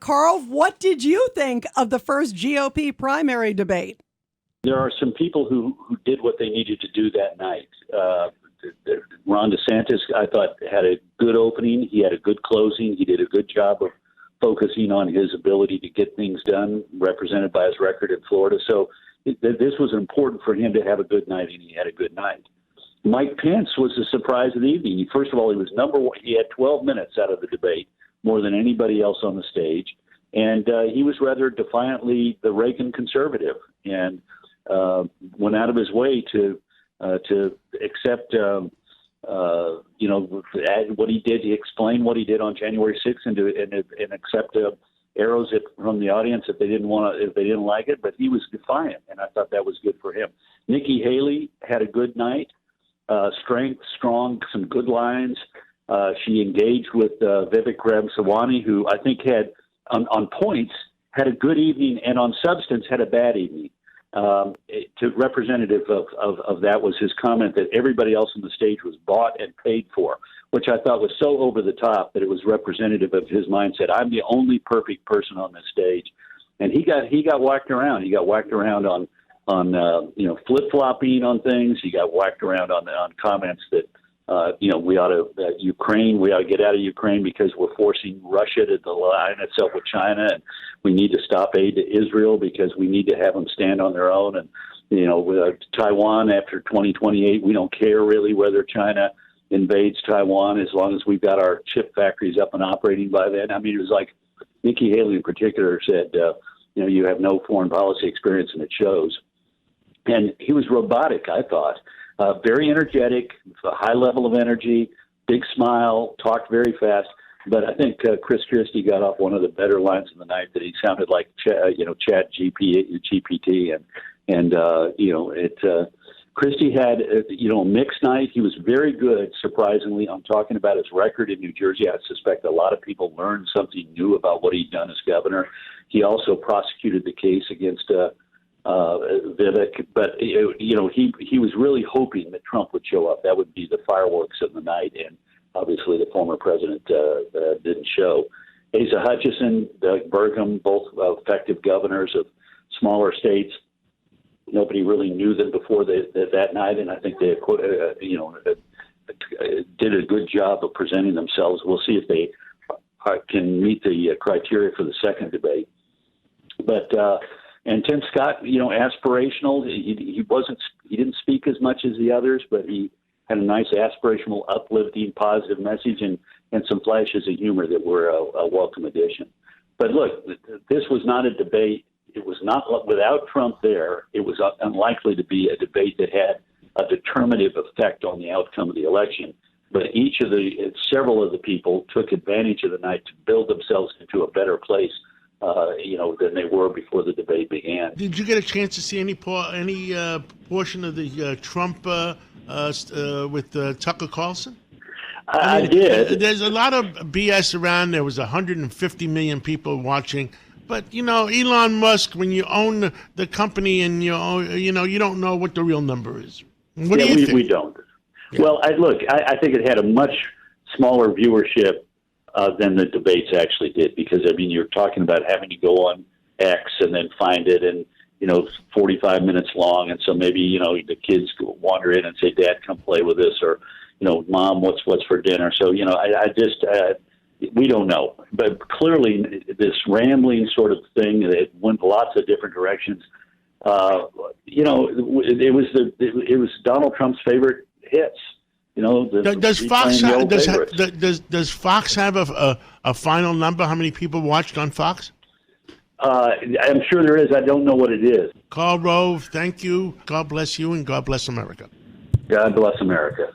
Karl, what did you think of the first GOP primary debate? There are some people who did what they needed to do that night. Ron DeSantis, I thought, had a good opening. He had a good closing. He did a good job of focusing on his ability to get things done, represented by his record in Florida. So this was important for him to have a good night, and he had a good night. Mike Pence was the surprise of the evening. First of all, he was number one. He had 12 minutes out of the debate, more than anybody else on the stage. And he was rather defiantly the Reagan conservative, and went out of his way to accept, what he did. He explained what he did on January 6th and accept arrows from the audience if they didn't like it. But he was defiant, and I thought that was good for him. Nikki Haley had a good night. Strength, strong, some good lines. She engaged with Vivek Ramaswamy, who I think had, on points, had a good evening, and on substance had a bad evening. Representative of that was his comment that everybody else on the stage was bought and paid for, which I thought was so over the top that it was representative of his mindset. I'm the only perfect person on this stage, and he got whacked around. He got whacked around on flip-flopping on things. He got whacked around on comments that we ought to get out of Ukraine because we're forcing Russia to align itself with China, and we need to stop aid to Israel because we need to have them stand on their own. And, with Taiwan after 2028, we don't care really whether China invades Taiwan as long as we've got our chip factories up and operating by then. I mean, it was like Nikki Haley in particular said, you have no foreign policy experience, and it shows. And he was robotic, I thought. Very energetic, a high level of energy, big smile, talked very fast. But I think Chris Christie got off one of the better lines of the night, that he sounded like Chat GPT, Christie had a mixed night. He was very good, surprisingly. I'm talking about his record in New Jersey. I suspect a lot of people learned something new about what he'd done as governor. He also prosecuted the case against Vivek, but he was really hoping that Trump would show up. That would be the fireworks of the night, and obviously the former president didn't show. Asa Hutchinson, Doug Burgum, both effective governors of smaller states. Nobody really knew them before that night, and I think they did a good job of presenting themselves. We'll see if they can meet the criteria for the second debate, but. And Tim Scott, aspirational. He didn't speak as much as the others, but he had a nice aspirational, uplifting, positive message and some flashes of humor that were a welcome addition. But look, this was not a debate. It was not without Trump there. It was unlikely to be a debate that had a determinative effect on the outcome of the election. But several of the people took advantage of the night to build themselves into a better place. Than they were before the debate began. Did you get a chance to see any portion of the Trump with Tucker Carlson? I did. There's a lot of BS around. There was 150 million people watching. But, Elon Musk, when you own the company and you don't know what the real number is. What do you think? We don't. Yeah. Well, I think it had a much smaller viewership than the debates actually did, because you're talking about having to go on X and then find it, and 45 minutes long, and so maybe the kids wander in and say, "Dad, come play with this," or "Mom, what's for dinner?" So we don't know, but clearly this rambling sort of thing that went lots of different directions. It was Donald Trump's favorite hits. Does Fox have a final number? How many people watched on Fox? I'm sure there is. I don't know what it is. Karl Rove, thank you. God bless you, and God bless America. God bless America.